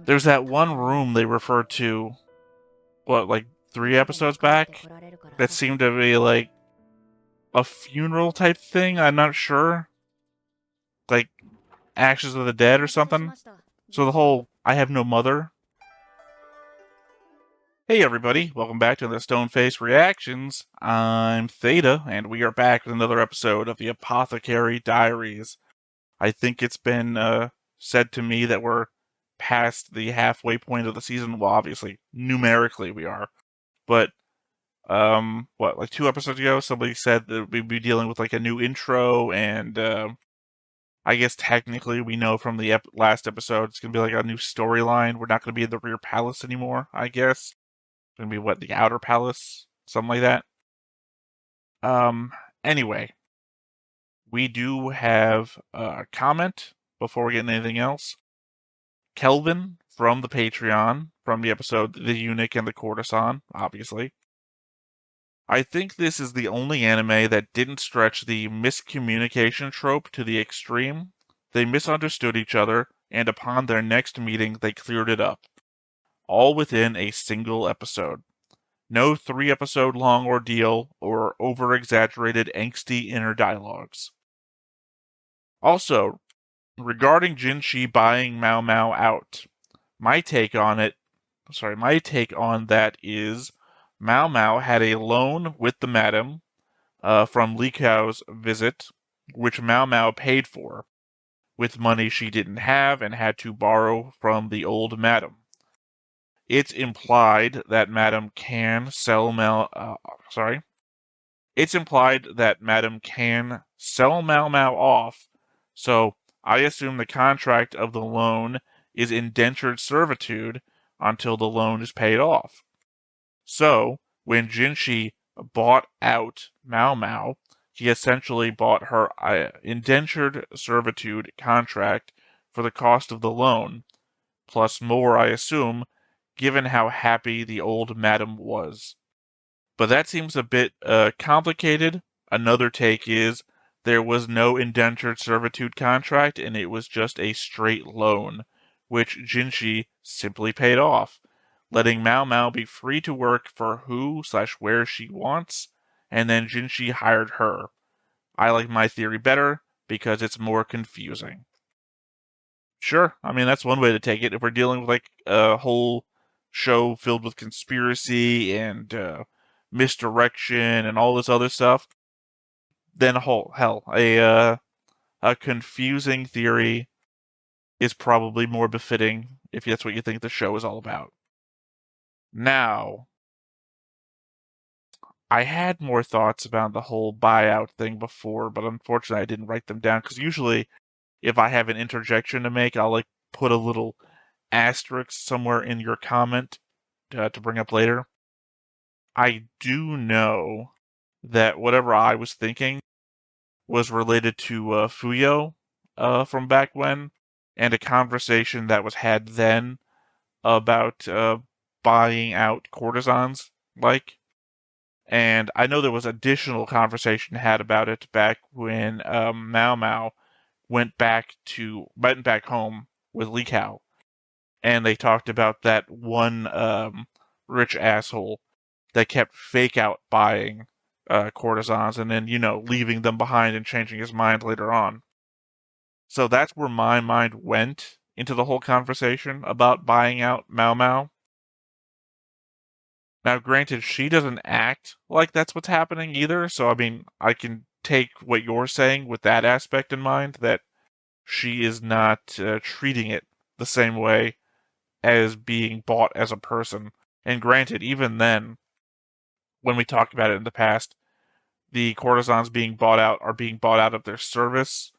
There's that one room they referred to, what, like 3 episodes back? That seemed to be like a funeral type thing, I'm not sure. Like Ashes of the Dead or something. So the whole I have no mother. Hey everybody, welcome back to the Stoneface Reactions. I'm Theta, and we are back with another episode of the Apothecary Diaries. I think it's been said to me that we're past the halfway point of the season. Well, obviously, numerically we are. But, like 2 episodes ago, somebody said that we'd be dealing with like a new intro, and I guess technically we know from the last episode it's going to be like a new storyline. We're not going to be in the rear palace anymore, I guess. It's going to be, what, the outer palace? Something like that. Anyway, we do have a comment before we get into anything else. Kelvin from the Patreon, from the episode The Eunuch and the Courtesan, obviously. I think this is the only anime that didn't stretch the miscommunication trope to the extreme. They misunderstood each other, and upon their next meeting, they cleared it up. All within a single episode. No 3-episode long ordeal or over-exaggerated angsty inner dialogues. Also, regarding Jinshi buying Maomao out, my take on that is Maomao had a loan with the madam from Li Kao's visit, which Maomao paid for, with money she didn't have and had to borrow from the old madam. It's implied that Madam can sell It's implied that Madam can sell Maomao off, so I assume the contract of the loan is indentured servitude until the loan is paid off. So, when Jinshi bought out Maomao, he essentially bought her indentured servitude contract for the cost of the loan, plus more, I assume, given how happy the old madam was. But that seems a bit complicated. Another take is there was no indentured servitude contract and it was just a straight loan, which Jinshi simply paid off, letting Maomao be free to work for who/where she wants, and then Jinshi hired her. I like my theory better because it's more confusing. Sure, I mean, that's one way to take it. If we're dealing with like a whole show filled with conspiracy and misdirection and all this other stuff, then a confusing theory is probably more befitting if that's what you think the show is all about. Now, I had more thoughts about the whole buyout thing before, but unfortunately I didn't write them down, because usually if I have an interjection to make, I'll like put a little asterisk somewhere in your comment to bring up later. I do know that whatever I was thinking was related to Fuyo from back when, and a conversation that was had then about buying out courtesans, like. And I know there was additional conversation had about it back when Maomao went back home with Li Kao, and they talked about that one rich asshole that kept fake out buying courtesans and then, leaving them behind and changing his mind later on. So that's where my mind went into the whole conversation about buying out Maomao. Now, granted, she doesn't act like that's what's happening either, so I mean, I can take what you're saying with that aspect in mind, that she is not treating it the same way as being bought as a person. And granted, even then, when we talked about it in the past, the courtesans being bought out are being bought out of their service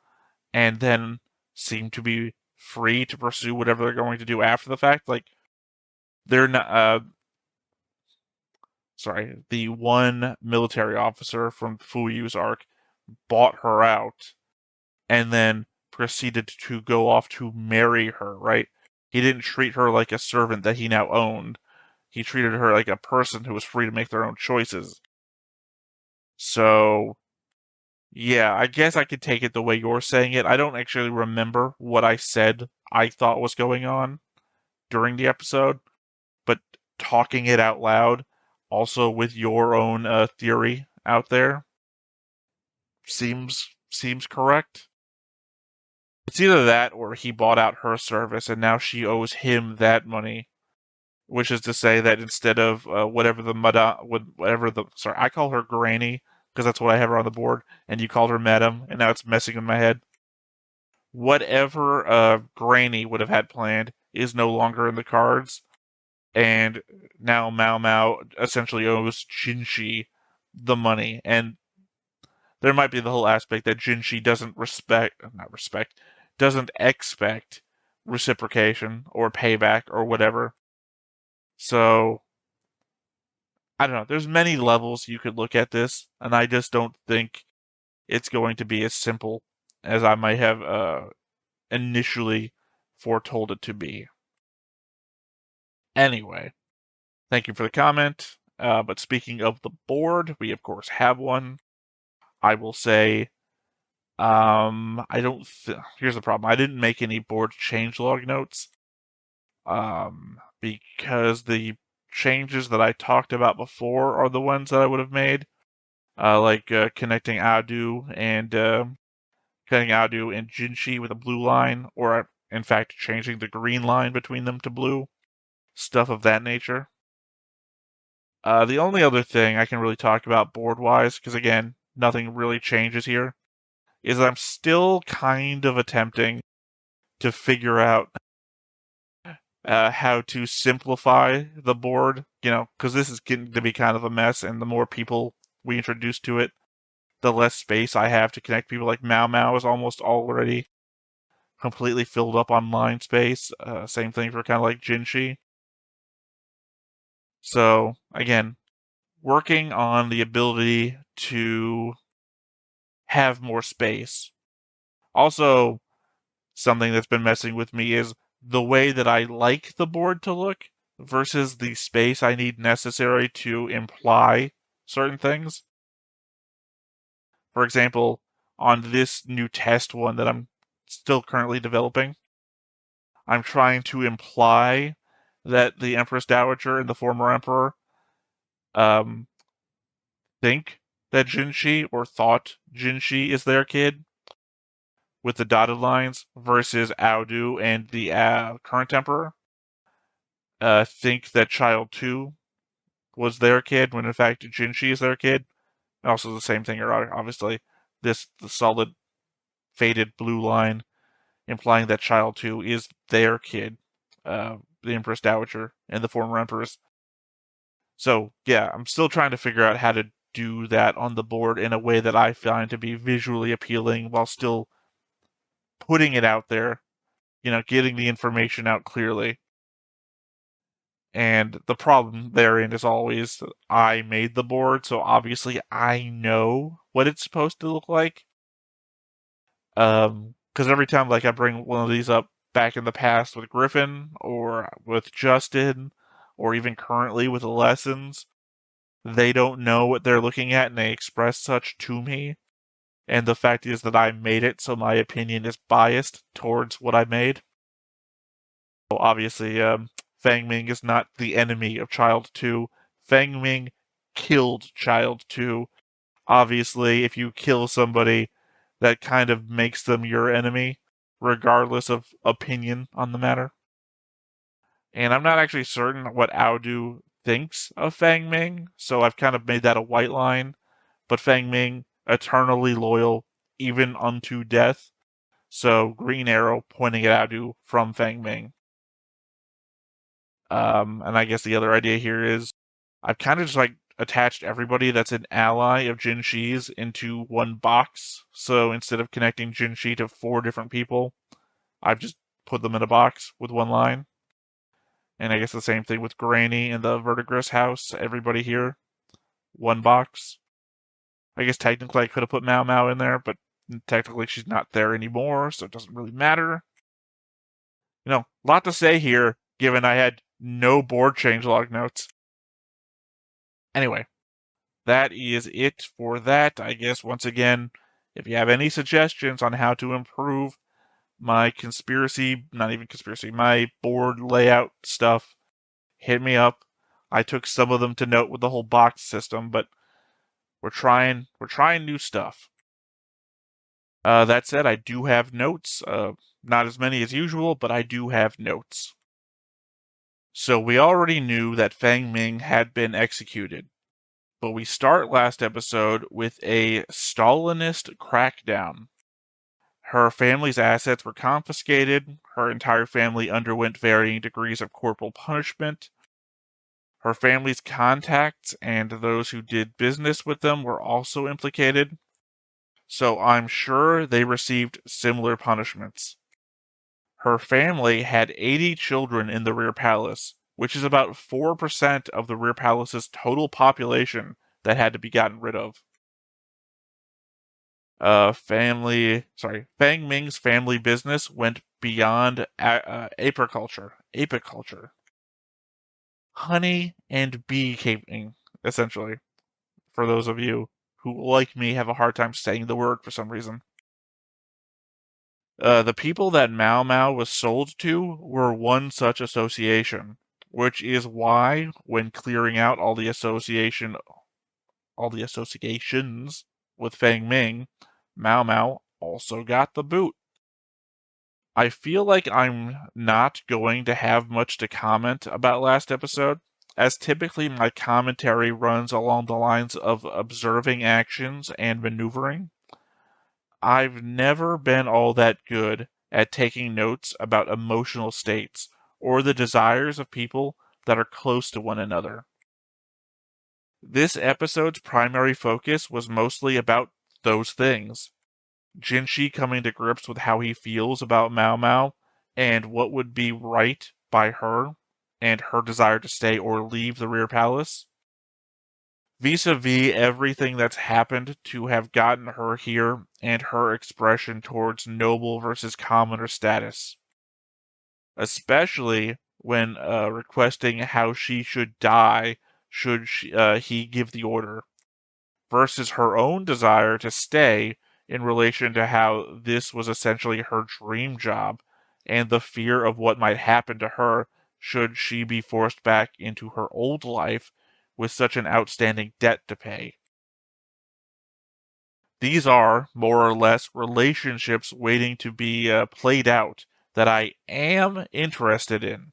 and then seem to be free to pursue whatever they're going to do after the fact. Like, they're not. The one military officer from Fuyu's arc bought her out and then proceeded to go off to marry her, right? He didn't treat her like a servant that he now owned. He treated her like a person who was free to make their own choices. So, Yeah, I guess I could take it the way you're saying it. I don't actually remember what I said I thought was going on during the episode, but talking it out loud, also with your own theory out there, seems correct. It's either that or he bought out her service and now she owes him that money, which is to say that instead of sorry, I call her Granny because that's what I have her on the board, and you called her Madam, and now it's messing in my head. Whatever Granny would have had planned is no longer in the cards, and now Maomao essentially owes Jinshi the money, and there might be the whole aspect that Jinshi doesn't expect reciprocation or payback or whatever. So I don't know. There's many levels you could look at this, and I just don't think it's going to be as simple as I might have initially foretold it to be. Anyway, thank you for the comment. But speaking of the board, we of course have one. I will say, here's the problem. I didn't make any board changelog notes, because the changes that I talked about before are the ones that I would have made, like connecting Adu and Jinshi with a blue line, or in fact changing the green line between them to blue, stuff of that nature. The only other thing I can really talk about board-wise, because again, nothing really changes here, is I'm still kind of attempting to figure out how to simplify the board, because this is getting to be kind of a mess, and the more people we introduce to it, the less space I have to connect people. Like Maomao is almost already completely filled up on line space. Same thing for kind of like Jinshi. So, again, working on the ability to have more space. Also, something that's been messing with me is the way that I like the board to look versus the space I need necessary to imply certain things. For example, on this new test one that I'm still currently developing, I'm trying to imply that the Empress Dowager and the former Emperor um, think that Jinshi or thought Jinshi is their kid with the dotted lines versus Audu and the current Emperor think that Child 2 was their kid when in fact Jinshi is their kid. And also the same thing here, obviously. The solid faded blue line implying that Child 2 is their kid, the Empress Dowager and the former Empress. So, yeah, I'm still trying to figure out how to do that on the board in a way that I find to be visually appealing while still putting it out there, getting the information out clearly. And the problem therein is always that I made the board, so obviously I know what it's supposed to look like. Because every time like I bring one of these up back in the past with Griffin or with Justin, or even currently with the lessons, they don't know what they're looking at and they express such to me. And the fact is that I made it, so my opinion is biased towards what I made. So obviously, Fang Ming is not the enemy of Child 2. Fang Ming killed Child 2. Obviously, if you kill somebody, that kind of makes them your enemy, regardless of opinion on the matter. And I'm not actually certain what Audu thinks of Fang Ming, so I've kind of made that a white line. But Fang Ming, eternally loyal, even unto death. So green arrow pointing at Audu from Fang Ming. And I guess the other idea here is I've kind of just like attached everybody that's an ally of Jinshi's into one box. So instead of connecting Jinshi to 4 different people, I've just put them in a box with one line. And I guess the same thing with Granny and the Verdigris house. Everybody here, one box. I guess technically I could have put Maomao in there, but technically she's not there anymore, so it doesn't really matter. A lot to say here, given I had no board changelog notes. Anyway, that is it for that. I guess once again, If you have any suggestions on how to improve my my board layout stuff, hit me up. I took some of them to note with the whole box system, but we're trying new stuff. That said, I do have notes. Not as many as usual, but I do have notes. So we already knew that Fang Ming had been executed, but we start last episode with a Stalinist crackdown. Her family's assets were confiscated, her entire family underwent varying degrees of corporal punishment. Her family's contacts and those who did business with them were also implicated, so I'm sure they received similar punishments. Her family had 80 children in the rear palace, which is about 4% of the rear palace's total population that had to be gotten rid of. Fang Ming's family business went beyond apiculture, honey and beekeeping, essentially. For those of you who, like me, have a hard time saying the word for some reason. The people that Maomao was sold to were one such association, which is why, when clearing out all the associations with Fang Ming, Maomao also got the boot. I feel like I'm not going to have much to comment about last episode, as typically my commentary runs along the lines of observing actions and maneuvering. I've never been all that good at taking notes about emotional states or the desires of people that are close to one another. This episode's primary focus was mostly about those things. Jinshi coming to grips with how he feels about Maomao and what would be right by her and her desire to stay or leave the rear palace. Vis-a-vis everything that's happened to have gotten her here and her expression towards noble versus commoner status. Especially when requesting how she should die should he give the order, versus her own desire to stay in relation to how this was essentially her dream job and the fear of what might happen to her should she be forced back into her old life with such an outstanding debt to pay. These are, more or less, relationships waiting to be played out that I am interested in.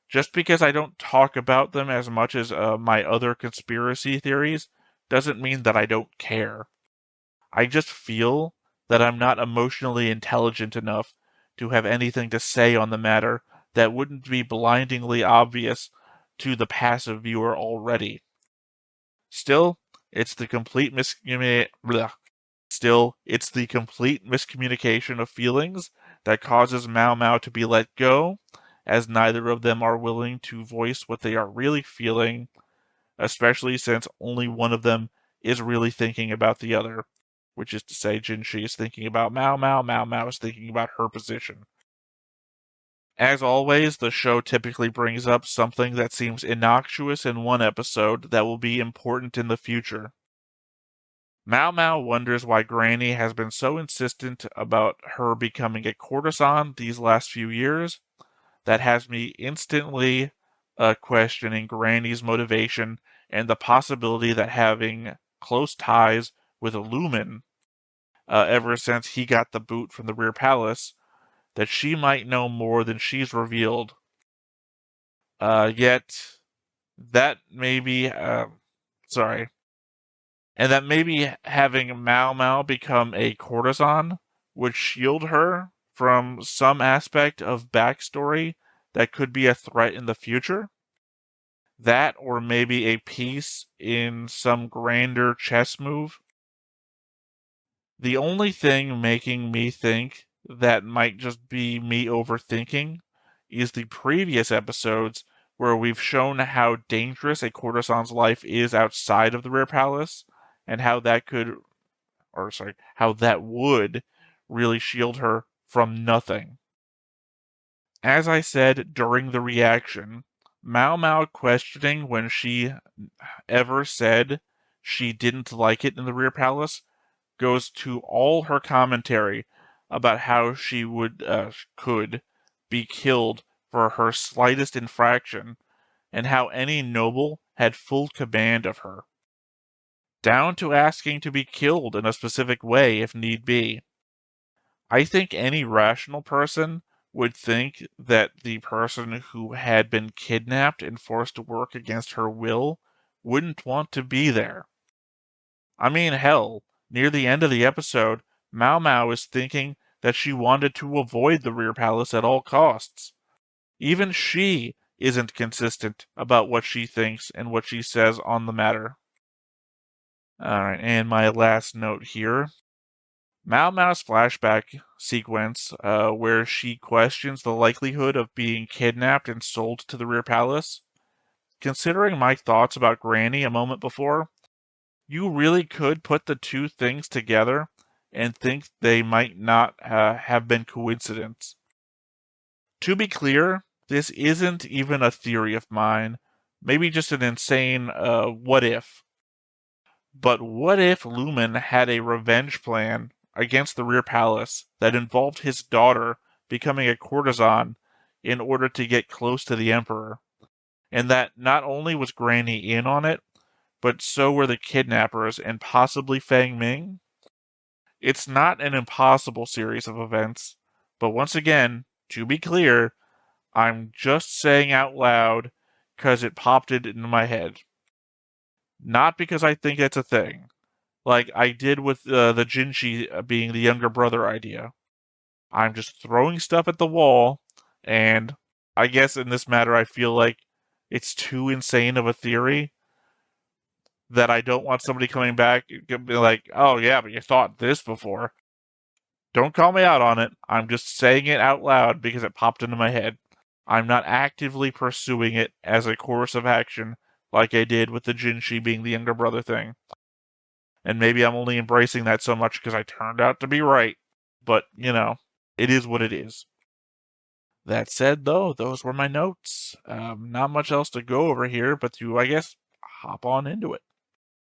Just because I don't talk about them as much as my other conspiracy theories doesn't mean that I don't care. I just feel that I'm not emotionally intelligent enough to have anything to say on the matter that wouldn't be blindingly obvious to the passive viewer already. Still, it's the complete miscommunication of feelings that causes Maomao to be let go, as neither of them are willing to voice what they are really feeling, especially since only one of them is really thinking about the other, which is to say Jinshi is thinking about Maomao, Maomao is thinking about her position. As always, the show typically brings up something that seems innocuous in one episode that will be important in the future. Maomao wonders why Granny has been so insistent about her becoming a courtesan these last few years. That has me instantly questioning Granny's motivation and the possibility that having close ties with Lumen ever since he got the boot from the rear palace, that she might know more than she's revealed. Yet, that maybe, sorry, and that maybe having Maomao become a courtesan would shield her from some aspect of backstory that could be a threat in the future. That, or maybe a piece in some grander chess move. The only thing making me think that might just be me overthinking is the previous episodes where we've shown how dangerous a courtesan's life is outside of the rear palace and how that how that would really shield her from nothing. As I said during the reaction, Maomao questioning when she ever said she didn't like it in the rear palace goes to all her commentary about how she could be killed for her slightest infraction, and how any noble had full command of her, down to asking to be killed in a specific way if need be. I think any rational person would think that the person who had been kidnapped and forced to work against her will wouldn't want to be there. I mean, hell, near the end of the episode, Maomao is thinking that she wanted to avoid the rear palace at all costs. Even she isn't consistent about what she thinks and what she says on the matter. Alright, and my last note here. Maomao's flashback sequence, where she questions the likelihood of being kidnapped and sold to the rear palace. Considering my thoughts about Granny a moment before, you really could put the two things together and think they might not have been coincidence. To be clear, this isn't even a theory of mine, maybe just an insane what if. But what if Lumen had a revenge plan against the rear palace that involved his daughter becoming a courtesan in order to get close to the Emperor, and that not only was Granny in on it, but so were the kidnappers and possibly Fang Ming? It's not an impossible series of events, but once again, to be clear, I'm just saying out loud because it popped it into my head. Not because I think it's a thing, like I did with the jinshi being the younger brother idea. I'm just throwing stuff at the wall, and I guess in this matter I feel like it's too insane of a theory that I don't want somebody coming back and be like, oh yeah, but you thought this before. Don't call me out on it. I'm just saying it out loud because it popped into my head. I'm not actively pursuing it as a course of action like I did with the jinshi being the younger brother thing. And maybe I'm only embracing that so much because I turned out to be right. But, it is what it is. That said, though, those were my notes. Not much else to go over here, but to, I guess, hop on into it.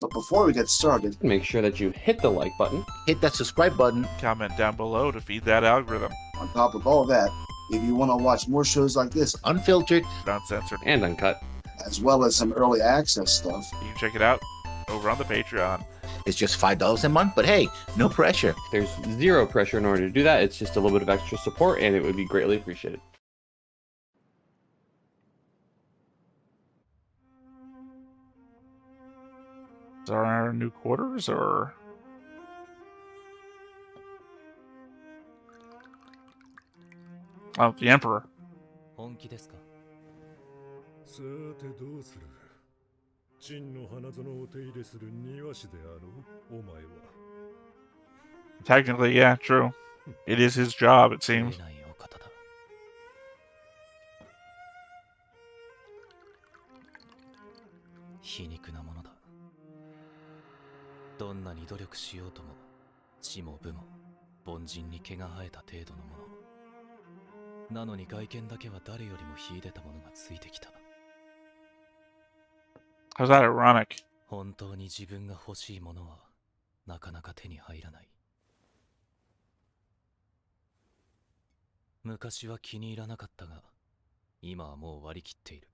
But before we get started, make sure that you hit the like button, hit that subscribe button, comment down below to feed that algorithm. On top of all that, if you want to watch more shows like this, unfiltered, uncensored, and uncut, as well as some early access stuff, you can check it out over on the Patreon. It's just $5 a month, but hey, no pressure. There's zero pressure in order to do that. It's just a little bit of extra support, and it would be greatly appreciated. Are our new quarters, or? Oh, the Emperor. Technically, yeah, true. It is his job, it seems. How's that ironic? 本当に自分が欲しいものはなかなか手に入らない。昔は気に入らなかったが、今はもう割り切っている。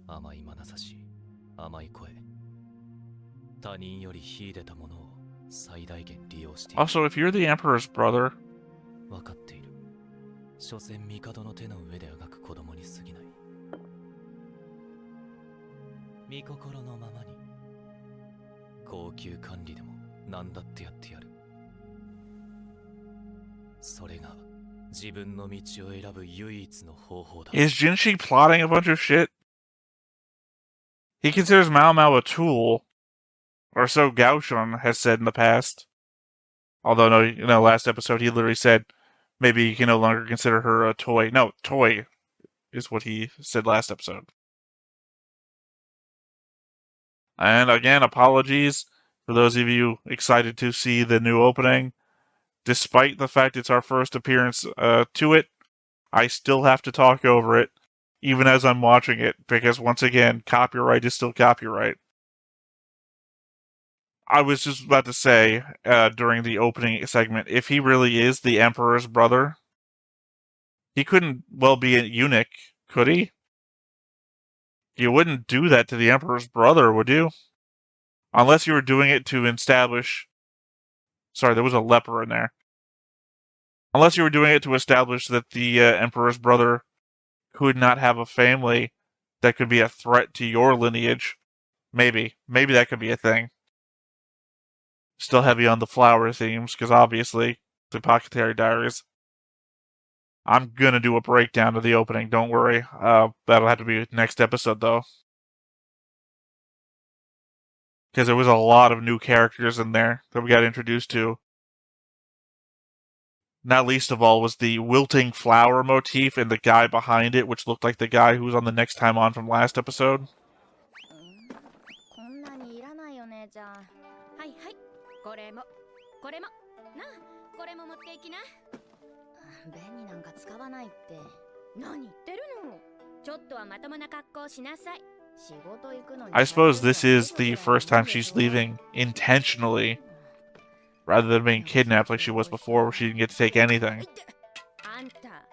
甘い眼差し、甘い声。他人より秀でたものを最大限利用している。Also, if you're the Emperor's brother, 分かっている。所詮帝の手の上であがく子供に過ぎない。見心のままに高級管理でも何だってやってやる。それが自分の道を選ぶ唯一の方法だ。 is Jinshi plotting a bunch of shit? He considers Maomao a tool, or so Gaoshun has said in the past. Although, no, last episode he literally said maybe you can no longer consider her a toy. No, toy is what he said last episode. And again, apologies for those of you excited to see the new opening. Despite the fact it's our first appearance to it, I still have to talk over it, even as I'm watching it, because once again, copyright is still copyright. I was just about to say during the opening segment, if he really is the Emperor's brother, he couldn't well be a eunuch, could he? You wouldn't do that to the Emperor's brother, would you? Unless you were doing it to establish... Sorry, there was a leper in there. Unless you were doing it to establish that the Emperor's brother could not have a family that could be a threat to your lineage. Maybe. Maybe that could be a thing. Still heavy on the flower themes, because obviously, the Apothecary Diaries. I'm gonna do a breakdown of the opening, don't worry. That'll have to be next episode, though. Because there was a lot of new characters in there that we got introduced to. Not least of all was the wilting flower motif and the guy behind it, which looked like the guy who was on the next time on from last episode. こんなにいらないよねじゃあ。はいはい。これもこれもなあ、これも持っていきな。便利なんか使わないって。何言ってるの。ちょっとはまともな格好しなさい。仕事行くのに。I suppose this is the first time she's leaving intentionally, rather than being kidnapped like she was before, where she didn't get to take anything. あんた、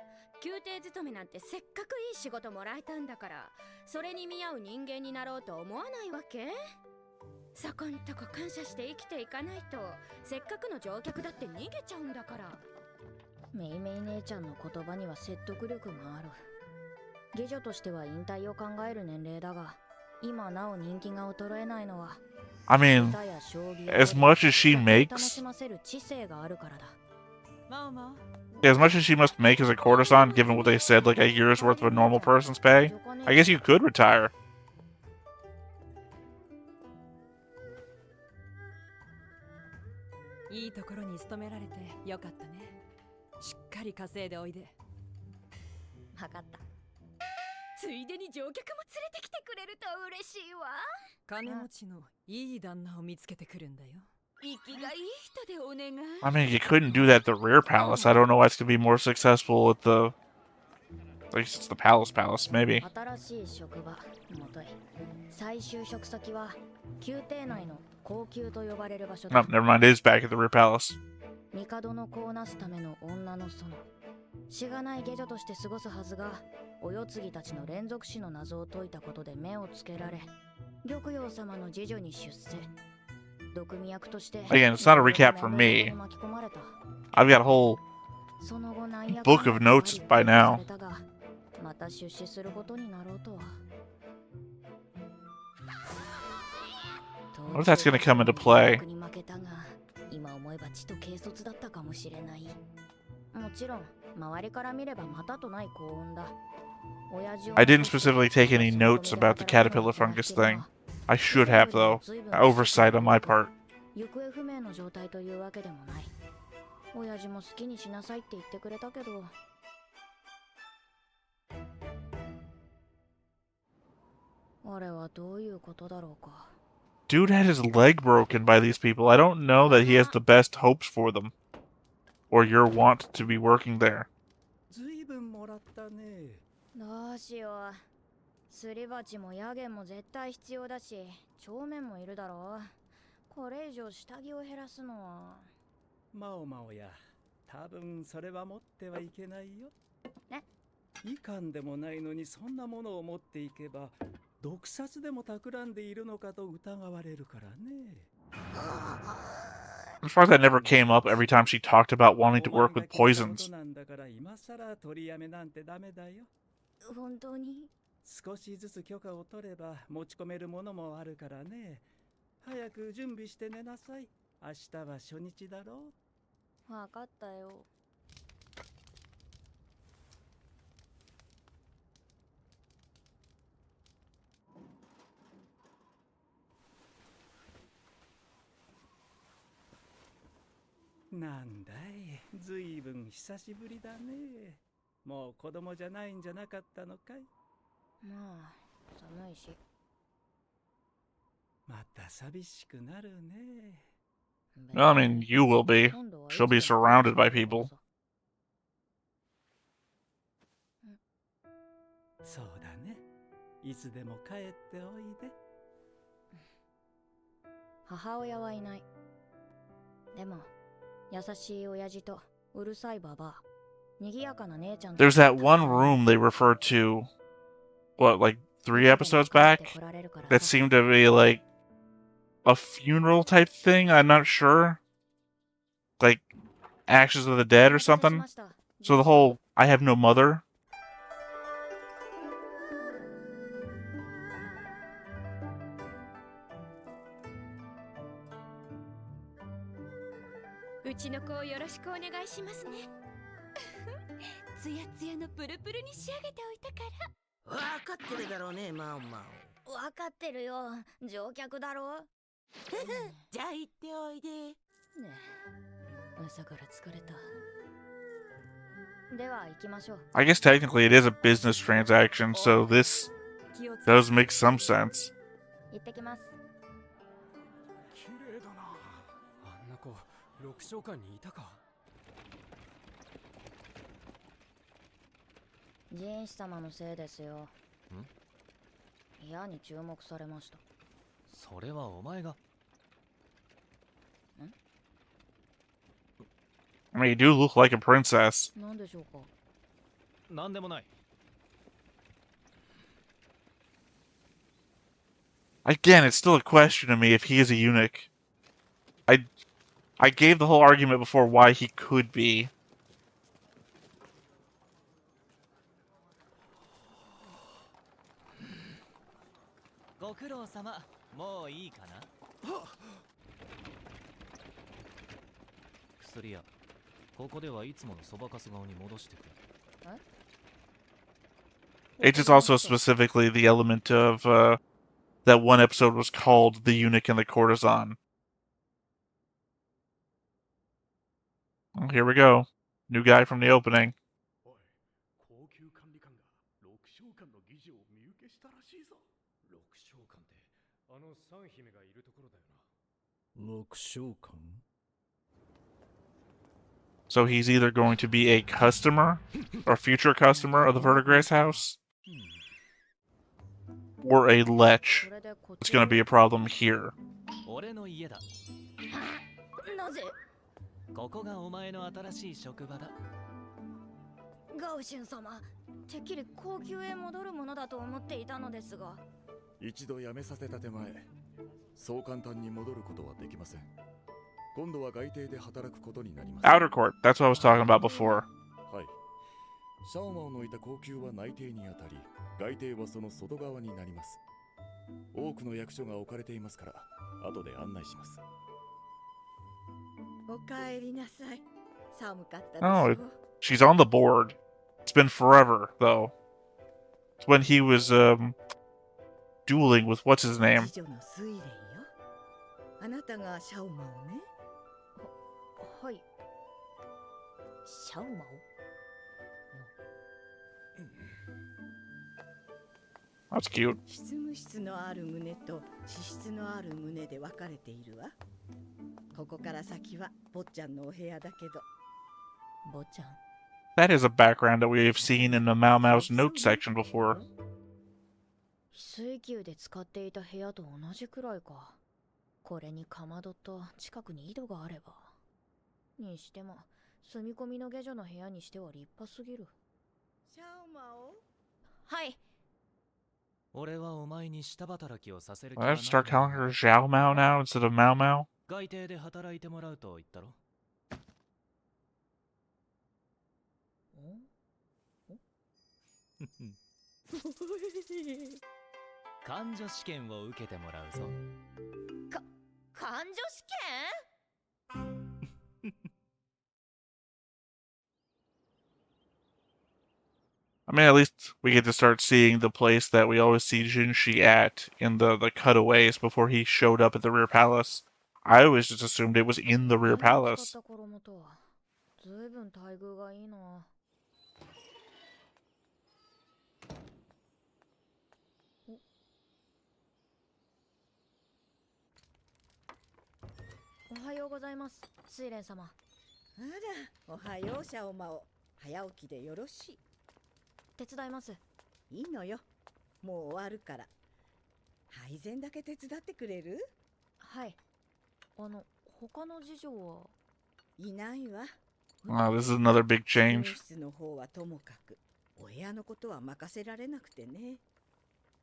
宮廷勤めなんてせっかくいい仕事もらえたんだから、それに見合う人間になろうと思わないわけ？そこんとこ感謝して生きていかないと、せっかくの乗客だって逃げちゃうんだから。メイメイ姉ちゃんの言葉には説得力がある。下女としては引退を考える年齢だが、今なお人気が衰えないのは。I mean, as much as she makes, as much as she must make as a courtesan, given what they said, like a year's worth of a normal person's pay, I guess you could retire. いいところに勤められてよかったね。しっかり稼いでおいで。わかった。ついでに乗客も連れてきてくれると嬉しいわ。金持ちのいい旦那を見つけてくるんだよ。生きがいい人でお願い。I mean, you couldn't do that at the rear palace. I don't know why it's gonna be more successful at the... At least it's the palace, maybe. 新しい職場、もとい。最終職先は宮廷内の高級と呼ばれる場所だ。No, never mind. It is back at the rear palace. 帝の子をなすための女の園。しがない下女として過ごすはずが、お世継ぎたちの連続死の謎を解いたことで目をつけられ、玉葉様の次女に出世。毒味役として。Again, it's not a recap for me. I've got a whole book of notes by now. また出資することになろうとは。What if that's gonna come into play? 今思えばちと軽率だったかもしれない。もちろん周りから見ればまたとない幸運だ。I didn't specifically take any notes about the caterpillar fungus thing. I should have, though. Oversight on my part. 行方不明の状態というわけでもない。親父も好きにしなさいって言ってくれたけど。あれはどういうことだろうか。Dude had his leg broken by these people. I don't know that he has the best hopes for them. Or your want to be working there. 随分もらったね。どうしよう。すり鉢もヤゲンも絶対必要だし、帳面もいるだろう。これ以上下着を減らすのは。マオマオや、多分それは持ってはいけないよ。ね。いかんでもないのにそんなものを持っていけば、毒殺でも企んでいるのかと疑われるからね。The fact that never came up every time she talked about wanting to work with poisons. 今さら取りやめなんてダメだよ。本当に？少しずつ許可を取れば持ち込めるものもあるからね。早く準備して寝なさい。明日は初日だろう。わかったよ。なんだい、ずいぶん久しぶりだね。もう子供じゃないんじゃなかったのかい？まあ、寒いし。また寂しくなるね。Well, I mean, you will be. She'll be surrounded by people. そうだね。いつでも帰っておいで。母親はいない。でも優しい親父とうるさいババア、賑やかな姉ちゃん。 There's that one room they referred to, what, like 3 episodes back, that seemed to be like a funeral type thing. I'm not sure. Like Ashes of the Dead or something. So the whole I have no mother. うちの子をよろしくお願いしますね。つやつやのプルプルに仕上げておいたから。わかってるだろうね、マオマオ。わかってるよ、乗客だろ。じゃあ行っておいで。ねえ、朝から疲れた。では行きましょう。 I guess technically it is a business transaction, so this does make some sense. 行ってきます。綺麗だな。あんな子6章間にいたか。jinshi様のせいですよ。部屋に注目されました。それはお前が。I mean, you do look like a princess. なんでしょうか。なんでもない。 Again, it's still a question to me if he is a eunuch. I gave the whole argument before why he could be. ご苦労様。もういいかな。薬屋。ここではいつものそばかす顔に戻してくれ。 It's just also specifically the element of that one episode was called The Eunuch and the Courtesan. Well, here we go. New guy from the opening. 高級管理官が6章間の議事を見受けしたらしいぞ。6章間ってあの三姫がいるところだよな。6章間 So he's either going to be a customer or future customer of the Verdigris house, or a lech. It's going to be a problem here. 俺の家だ。なぜ？ここがお前の新しい職場だ。ガウシュン様、てっきり高級へ戻るものだと思っていたのですが。一度辞めさせた手前、そう簡単に戻ることはできません。今度は外邸で働くことになります。Outer court. That's what I was talking about before. はい。シャオマオのいた高級は内邸にあたり、外邸はその外側になります。多くの役所が置かれていますから、後で案内します。おかえりなさい。寒かったでしょ。 Oh, she's on the board. It's been forever, though. It's when he was dueling with what's his name. 次女の睡蓮よ。あなたがシャオマオね。はい。シャオマオ？ That's cute. 執務室のある胸と資質のある胸で分かれているわ。ここから先は坊ちゃんのお部屋だけど。坊ちゃん。 That is a background that we have seen in the Maomao's notes section before. 翡翠宮で使っていた部屋と同じくらいか。これにかまどと近くに井戸があれば。にしても、住み込みの下女の部屋にしては立派すぎる。シャオマオ？はい。俺はお前に下働きをさせる気 I は have ない to start calling her Xiao Mao now instead of Mao Mao. 外邸で働いてもらうと言ったろ。感情試験を受けてもらうぞ。感情試験？ I mean, at least we get to start seeing the place that we always see Jinshi at in the cutaways before he showed up at the rear palace. I always just assumed it was in the rear palace. ずいぶん待遇がいいな。おはようございます、睡蓮様。あら、おはようシャオマオ。早起きでよろしい。手伝います。いいのよ。もう終わるから。配膳だけ手伝ってくれる？はい。他の事情はいないわ。 Wow, this is another big 執務 change. 室の方はともかく、お部屋のことは任せられなくてね。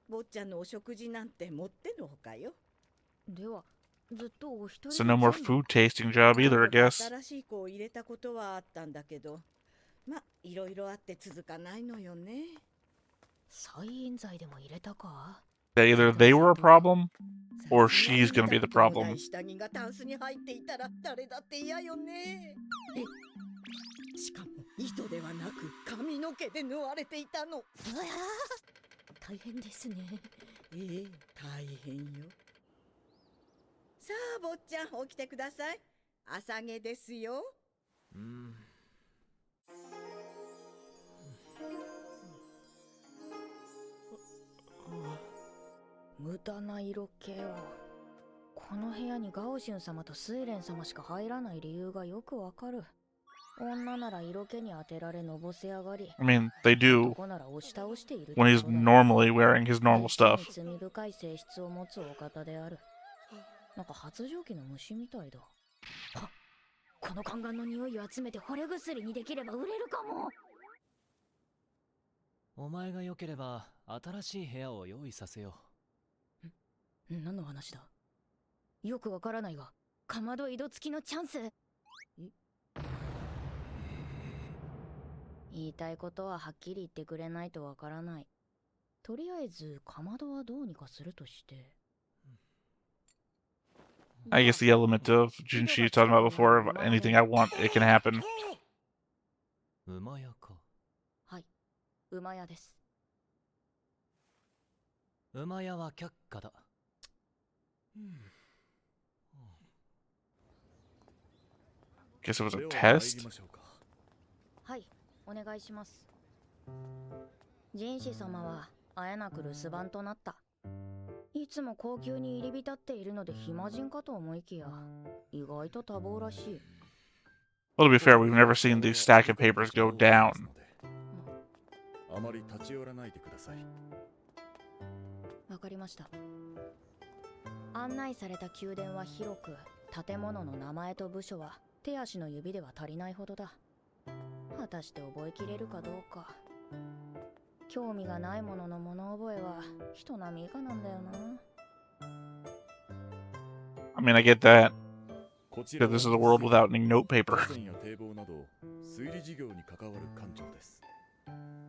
坊ちゃんのお食事なんてもってのほかよ。ではずっとお一人 So で no more 全部 food tasting job either, I 何度か guess. 新しい子を入れたことはあったんだけど、ま、いろいろあって続かないのよね。再飲剤でも入れたか。 That either they were a problem or she's gonna be the さすがに見たこともな problem. い下着がタンスに入っていたら誰だって嫌よね。しかも糸ではなく髪の毛で縫われていたの。うわ大変ですね。ええ、大変よ。さあ坊ちゃん起きてください。朝毛ですよ。無駄な色気を。この部屋にガオシュン様と睡蓮様しか入らない理由がよくわかる。女なら色気に当てられのぼせ上がり、 I mean, they do 男なら押し倒している when he's normally wearing his normal 実 stuff. に罪深い性質を持つお方である。なんか発情期の虫みたいだ。はっ、この宦官の匂いを集めて惚れ薬にできれば売れるかも。お前が良ければ新しい部屋を用意させよ何の話だ。よくわからないが、かまど井戸付きのチャンス。言いたいことははっきり言ってくれないとわからない。とりあえずかまどはどうにかするとして。 I guess the element of jinshi you talked about before, of anything I want, it can happen. う。馬屋か。はい、馬屋です。馬屋は却下だ。Guess it was a では参り test? ましょうか。はい、お願いします。ジンシ様はあえなく留守番となった。いつも高級に入り浸っているので暇人かと思いきや、意外と多忙らしい。 Well, to be fair, we've never seen these stack of papers go down. あまり立ち寄らないでください。わかりました。案内された宮殿は広く、建物の名前と部署は手足の指では足りないほどだ。果たして覚えきれるかどうか。興味がないものの物覚えは人並み以下なんだよな。 I mean, I get that. こち That ら this は is a world without any note 河 paper. 川や堤防など水利事業に関わる官庁です。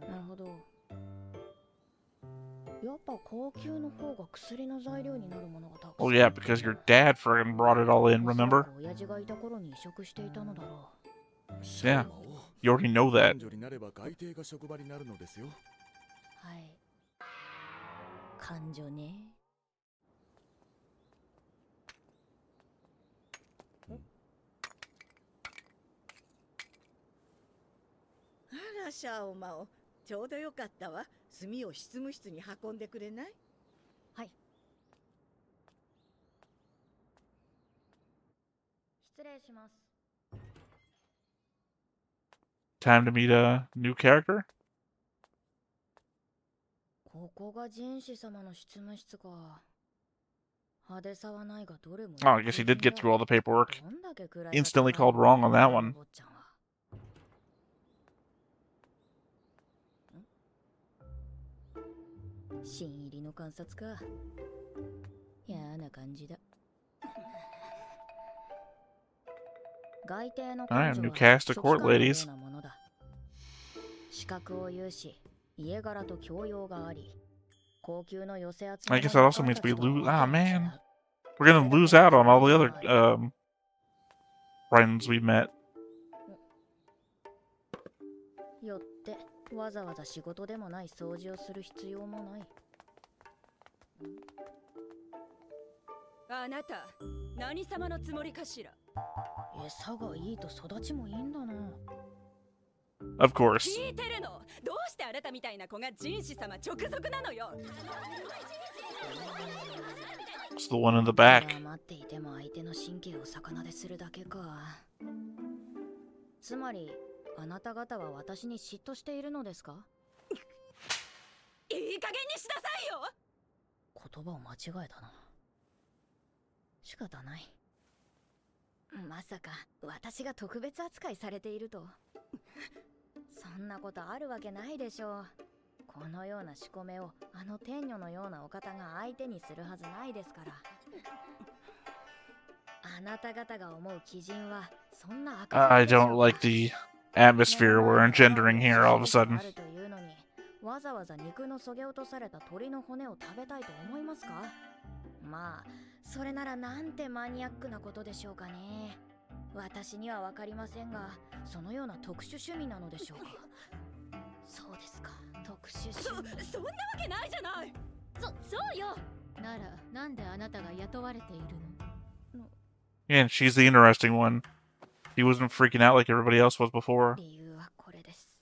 なるほど。やっぱ高級の方が薬の材料になるものがたくさん。 Well, yeah, because your dad friggin' brought it all in, おそら remember? く親父がいた頃に移植していたのだろ Yeah, you already know 官 that. 女になれば外邸が職場になるのですよ。う。はい。感情ね。あらシャオマオ、ちょうどよかったわ。炭を執務室に運んでくれない？はい。失礼します。 Time to meet a new character? ここがジンシ様の執務室か。派手さはないがどれも。 Oh, I guess he did get through all the paperwork. どんだけ暗い Instantly called wrong on that one. 坊ちゃんは。新入りの観察か。嫌な感じだ。外邸の Alright, 彼 new 女 cast of は court 書記官のよ ladies. うなものだ。資格を有し、家柄と教養があり、高級の寄せ集め I guess that の also means we 仲間 lose. たちとは Ah, わけが違 man. う。 We're gonna lose out on all the other friends we met. よってわざわざ仕事でもない掃除をする必要もない。あなた、何様のつもりかしら。餌がいいと育ちもいいんだな。 Of course. 聞いてるの。どうしてあなたみたいな子が人士様直属なのよ。 It's the one in the back. 黙っていても相手の神経を逆なでするだけか。つまりあなた方は私に嫉妬しているのですか？いい加減にしなさいよ。言葉を間違えたな。仕方ない。まさか私が特別扱いされていると。そんなことあるわけないでしょう。このような仕込めをあの天女のようなお方が相手にするはずないですから。あなた方が思う鬼人はそんな赤 I 字でしょ don't う like か。 the atmosphere we're engendering here all of a sudden. あるというのに、わざわざ肉のそげ落とされた鳥の骨を食べたいと思いますか？まあ、それならなんてマニアックなことでしょうかね。私にはわかりませんが、そのような特殊趣味なのでしょうか。そうですか、特殊趣味。そんなわけないじゃない。そうよ。ならなんであなたが雇われているの？ Yeah, and she's the interesting one. He wasn't freaking out like everybody else was before. 理由はこれです。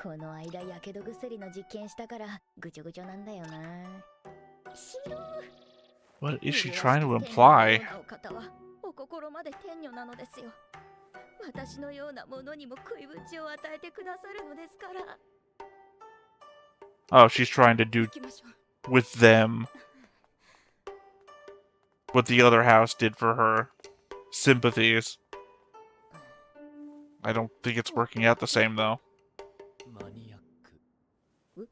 この間やけど薬の実験したからぐちょぐちょなんだよな。What is she trying to imply? お方はお心まで天女なのですよ。私のようなものにも食いぶちを与えてくださるのですから。 Oh, she's trying to do with them what the other house did for her. Sympathies. I don't think it's working out the same, though. マニアック。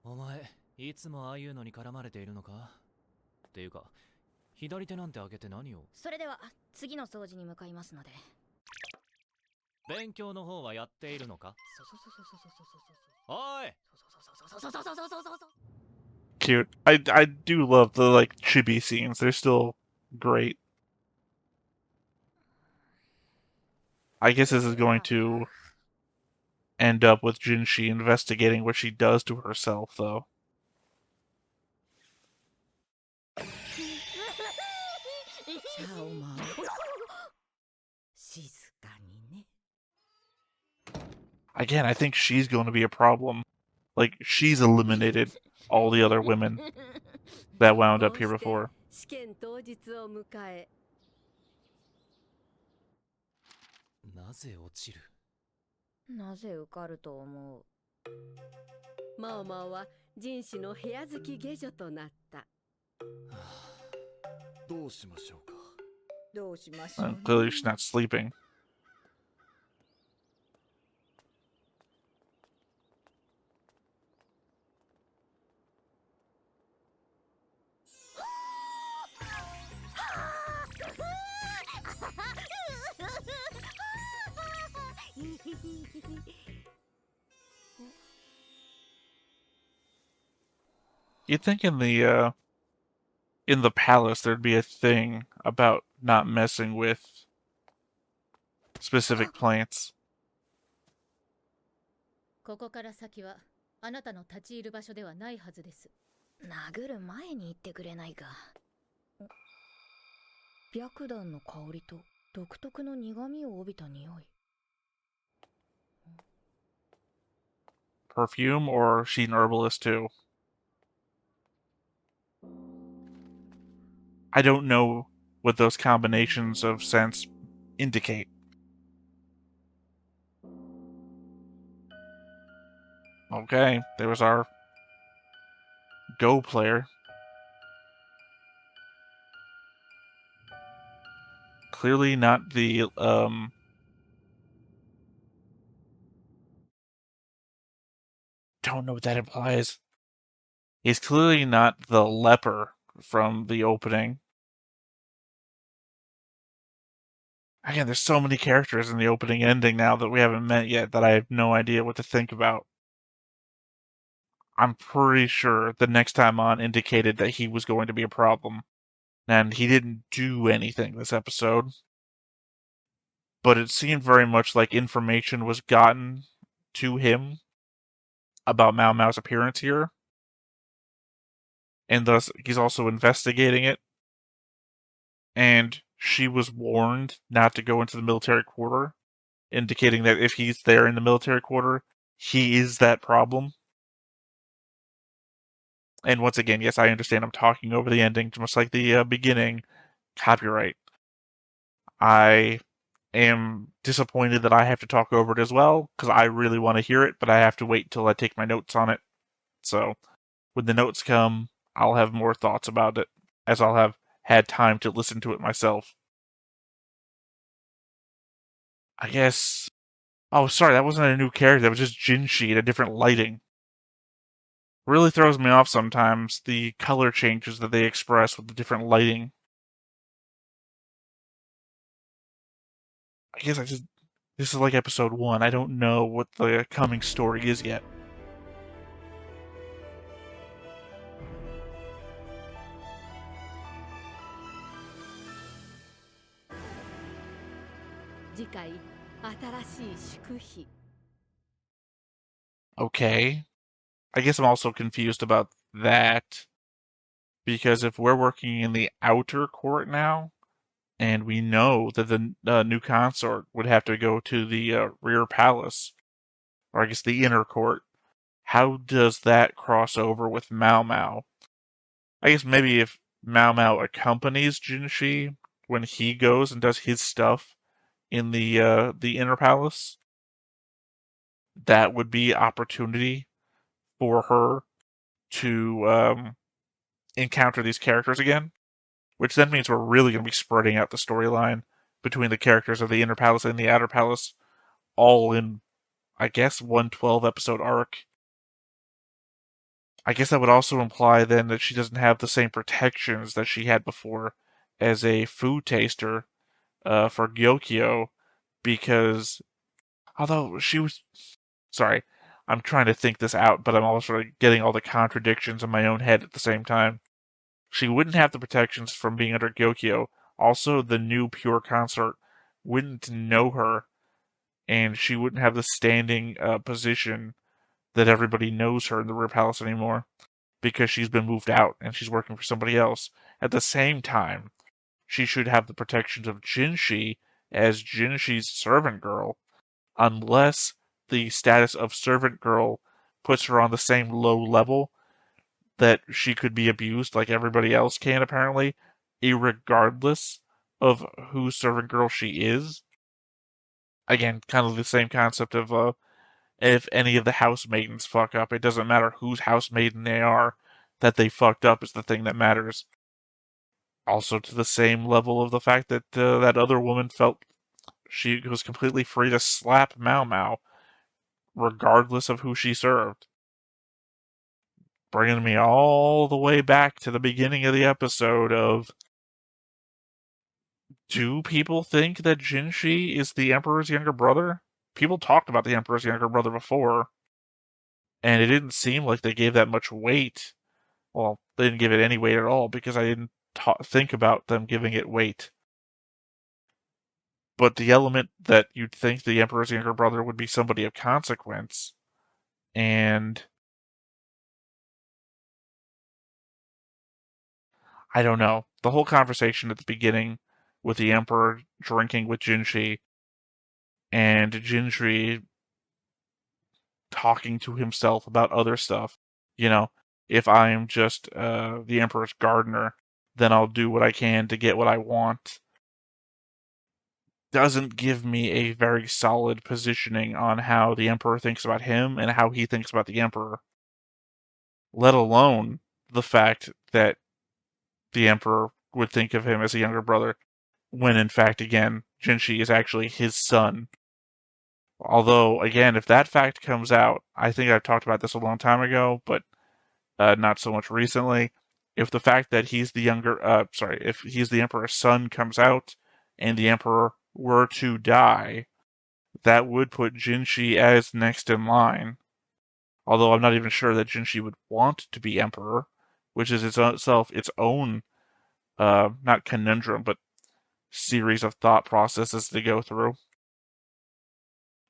お前、いつもああいうのに絡まれているのか？っていうか、左手なんて開けて何を？それでは次の掃除に向かいますので。勉強の方はやっているのか？おい！ Cute. I do love the, like, chibi scenes. They're still great. I guess this is going to end up with Jinshi investigating what she does to herself, though. 静かにね。 Again, I think she's going to be a problem. Like, she's eliminated all the other women that wound up here before. 試験当日を迎え。なぜ落ちる？なぜ受かると思う？マオマオは人種の部屋好き下女となった。どうしましょうか。どうしましょうね。 Clearly she's not sleeping. You'd think in the palace there'd be a thing about not messing with specific plants. ここから先はあなたの立ち入る場所ではないはずです。殴る前に言ってくれないか。白檀の香りと独特の苦味を帯びた匂い。 Perfume, or is she an herbalist too? I don't know what those combinations of scents indicate. Okay, there was our Go player. Clearly not the, don't know what that implies. He's clearly not the leper from the opening. Again, there's so many characters in the opening and ending now that we haven't met yet that I have no idea what to think about. I'm pretty sure the next time on indicated that he was going to be a problem. And he didn't do anything this episode. But it seemed very much like information was gotten to him about Maomao's appearance here. And thus, he's also investigating it. And she was warned not to go into the military quarter, indicating that if he's there in the military quarter, he is that problem. And once again, yes, I understand I'm talking over the ending, just like the beginning. Copyright. I am disappointed that I have to talk over it as well, because I really want to hear it, but I have to wait until I take my notes on it. So, when the notes come, I'll have more thoughts about it, as I'll have had time to listen to it myself. I guess... Oh, sorry, that wasn't a new character, that was just Jinshi in a different lighting. Really throws me off sometimes, the color changes that they express with the different lighting. I guess this is like episode 1, I don't know what the coming story is yet. Okay. I guess I'm also confused about that, because if we're working in the outer court now, and we know that the new consort would have to go to the rear palace, or I guess the inner court, how does that cross over with Maomao? I guess maybe if Maomao accompanies Jinshi when he goes and does his stuff in the inner palace, that would be opportunity for her to encounter these characters again, which then means we're really going to be spreading out the storyline between the characters of the inner palace and the outer palace, all in, I guess, one 12-episode arc. I guess that would also imply then that she doesn't have the same protections that she had before as a food taster for Gyokyo, because although she was... Sorry, I'm trying to think this out, but I'm also getting all the contradictions in my own head at the same time. She wouldn't have the protections from being under Gyokyo. Also, the new pure consort wouldn't know her, and she wouldn't have the standing position that everybody knows her in the rear palace anymore, because she's been moved out and she's working for somebody else. At the same time, she should have the protections of Jinshi as Jinshi's servant girl, unless the status of servant girl puts her on the same low level that she could be abused like everybody else can, apparently, irregardless of whose servant girl she is. Again, kind of the same concept of if any of the housemaidens fuck up, it doesn't matter whose housemaiden they are, that they fucked up is the thing that matters. Also to the same level of the fact that that other woman felt she was completely free to slap Maomao, regardless of who she served. Bringing me all the way back to the beginning of the episode of, do people think that Jinshi is the Emperor's younger brother? People talked about the Emperor's younger brother before, and it didn't seem like they gave that much weight. Well, they didn't give it any weight at all, because I didn't think about them giving it weight. But the element that you'd think the Emperor's younger brother would be somebody of consequence, and I don't know. The whole conversation at the beginning with the Emperor drinking with Jinshi, and Jinshi talking to himself about other stuff. You know, if I am just the Emperor's gardener, then I'll do what I can to get what I want. Doesn't give me a very solid positioning on how the Emperor thinks about him and how he thinks about the Emperor. Let alone the fact that the Emperor would think of him as a younger brother, when in fact, again, Jinshi is actually his son. Although, again, if that fact comes out, I think I've talked about this a long time ago, but not so much recently. If the fact that he's the if he's the Emperor's son comes out, and the Emperor were to die, that would put Jinshi as next in line. Although I'm not even sure that Jinshi would want to be Emperor, which is itself its own, not conundrum, but series of thought processes to go through.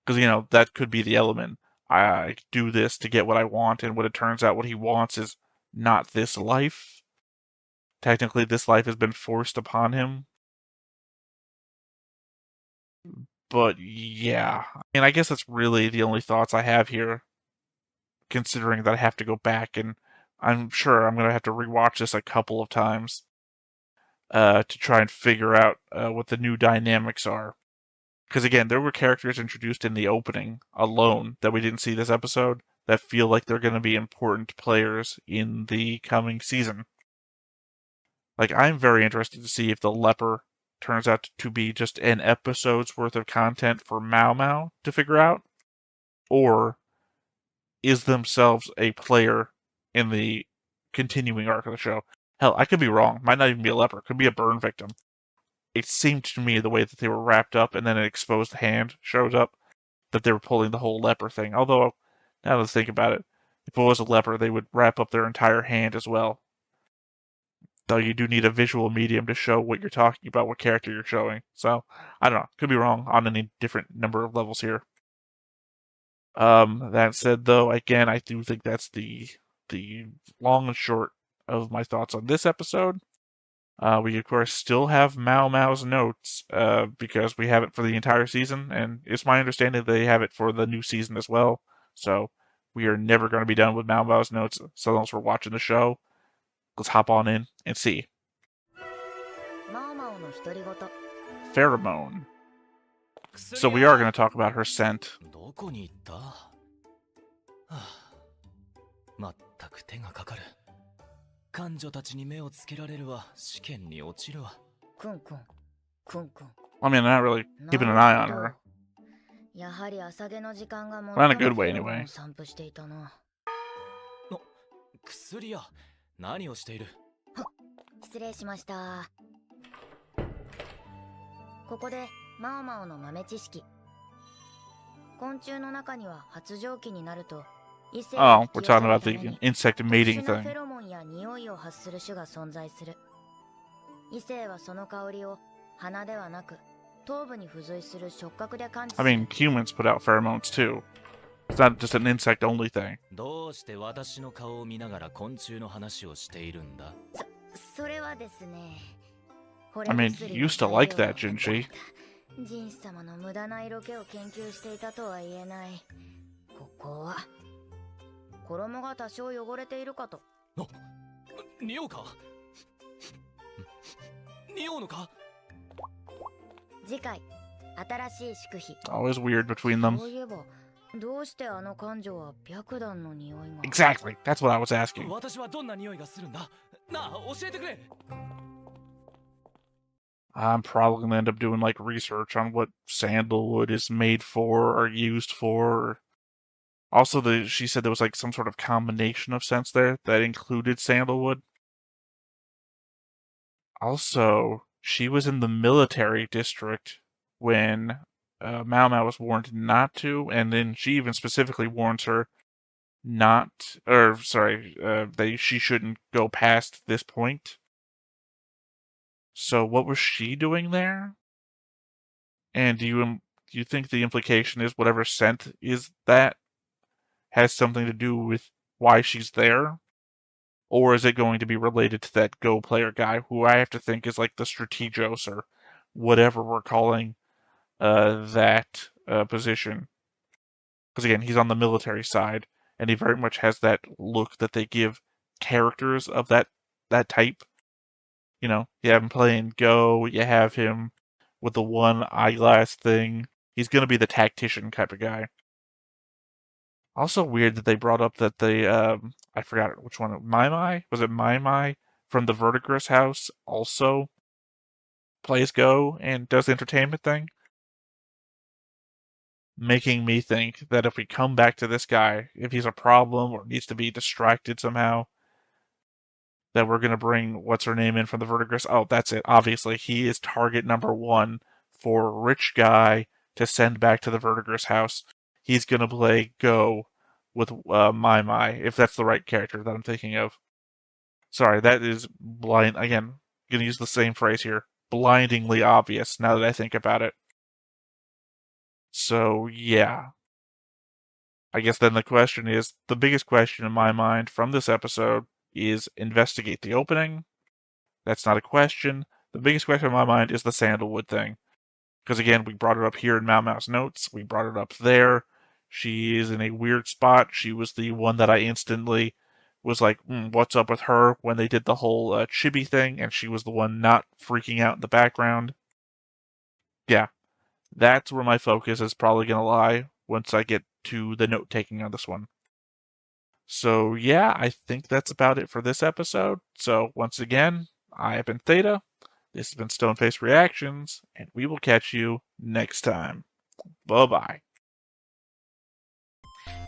Because, you know, that could be the element. I do this to get what I want, and when it turns out what he wants is not this life. Technically, this life has been forced upon him. But, yeah. I mean, I guess that's really the only thoughts I have here, considering that I have to go back, and I'm sure I'm going to have to rewatch this a couple of times to try and figure out what the new dynamics are. Because again, there were characters introduced in the opening alone that we didn't see this episode that feel like they're going to be important players in the coming season. Like, I'm very interested to see if the leper turns out to be just an episode's worth of content for Maomao to figure out, or is themselves a player in the continuing arc of the show. Hell, I could be wrong. Might not even be a leper. Could be a burn victim. It seemed to me the way that they were wrapped up and then an exposed hand showed up that they were pulling the whole leper thing. Although, now let's think about it. If it was a leper, they would wrap up their entire hand as well. Though you do need a visual medium to show what you're talking about, what character you're showing. So, I don't know. Could be wrong on any different number of levels here. That said, though, again, I do think that's the long and short of my thoughts on this episode. We, of course, still have Maomao's notes, because we have it for the entire season, and it's my understanding they have it for the new season as well. So, we are never going to be done with Maomao's notes, so long as we're watching the show. Let's hop on in and see. Pheromone. So we are going to talk about her scent. どこに行ったはあ、まったく手がかかる。患女たちに目をつけられるわ。試験に落ちるわ。くんくん、くんくん。 I mean, I'm not really keeping an eye on her. やはり朝毛の時間が Not in a good way, anyway. 散布していたな。薬屋、何をしている？失礼しました。ここでマオマオの豆知識。昆虫の中には発情期になると異性 Oh, we're talking about the insect mating 特殊な thing. フェロモンや匂いを発する種が存在する。異性はその香りを鼻ではなく頭部に付随する触覚で感知す I る。 mean, humans put out pheromones too. It's not just an insect-only thing. どうして私の顔を見ながら昆虫の話をしているんだ？それはですね。 I mean, you used to like that, jinshi. ジンシ様の無駄な色気を研究していたとは言えない。ここは衣が多少汚れているかと。匂うか？匂うのか？次回新しい祝日。 Always weird between them. そういえばどうしてあの患女は白檀の匂いが。 Exactly. That's what I was asking. 私はどんな匂いがするんだ？なあ、教えてくれ。 I'm probably going to end up doing like research on what sandalwood is made for or used for. Also, she said there was like some sort of combination of scents there that included sandalwood. Also, she was in the military district when Maomao was warned not to, and then she even specifically warns her that she shouldn't go past this point. So what was she doing there? And do you think the implication is whatever scent is that has something to do with why she's there? Or is it going to be related to that Go player guy, who I have to think is like the strategos or whatever we're calling that position? Because again, he's on the military side, and he very much has that look that they give characters of that type. You know, you have him playing Go, you have him with the one eyeglass thing. He's going to be the tactician type of guy. Also weird that they brought up that they, I forgot which one, Maomao? Was it Maomao from the Verdigris house also plays Go and does the entertainment thing? Making me think that if we come back to this guy, if he's a problem or needs to be distracted somehow, that we're going to bring what's-her-name in from the Verdigris. Oh, that's it. Obviously, he is target number one for a rich guy to send back to the Verdigris house. He's going to play Go with Maomao, if that's the right character that I'm thinking of. Sorry, that is blind. Again, going to use the same phrase here. Blindingly obvious, now that I think about it. So, yeah. I guess then the question is, the biggest question in my mind from this episode is investigate the opening. That's not a question. The biggest question in my mind is the sandalwood thing. Because again, we brought it up here in Maomao's notes. We brought it up there. She is in a weird spot. She was the one that I instantly was like, what's up with her when they did the whole chibi thing, and she was the one not freaking out in the background. Yeah, that's where my focus is probably going to lie once I get to the note-taking on this one. So yeah, I think that's about it for this episode. So once again, I have been Theta. This has been Stoneface Reactions, and we will catch you next time. Bye-bye.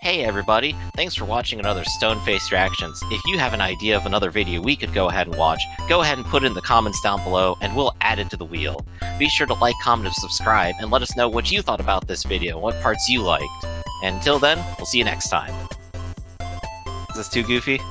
Hey everybody, thanks for watching another Stoneface Reactions. If you have an idea of another video we could go ahead and watch, go ahead and put it in the comments down below and we'll add it to the wheel. Be sure to like, comment, and subscribe, and let us know what you thought about this video and what parts you liked. And until then, we'll see you next time. Is this too goofy?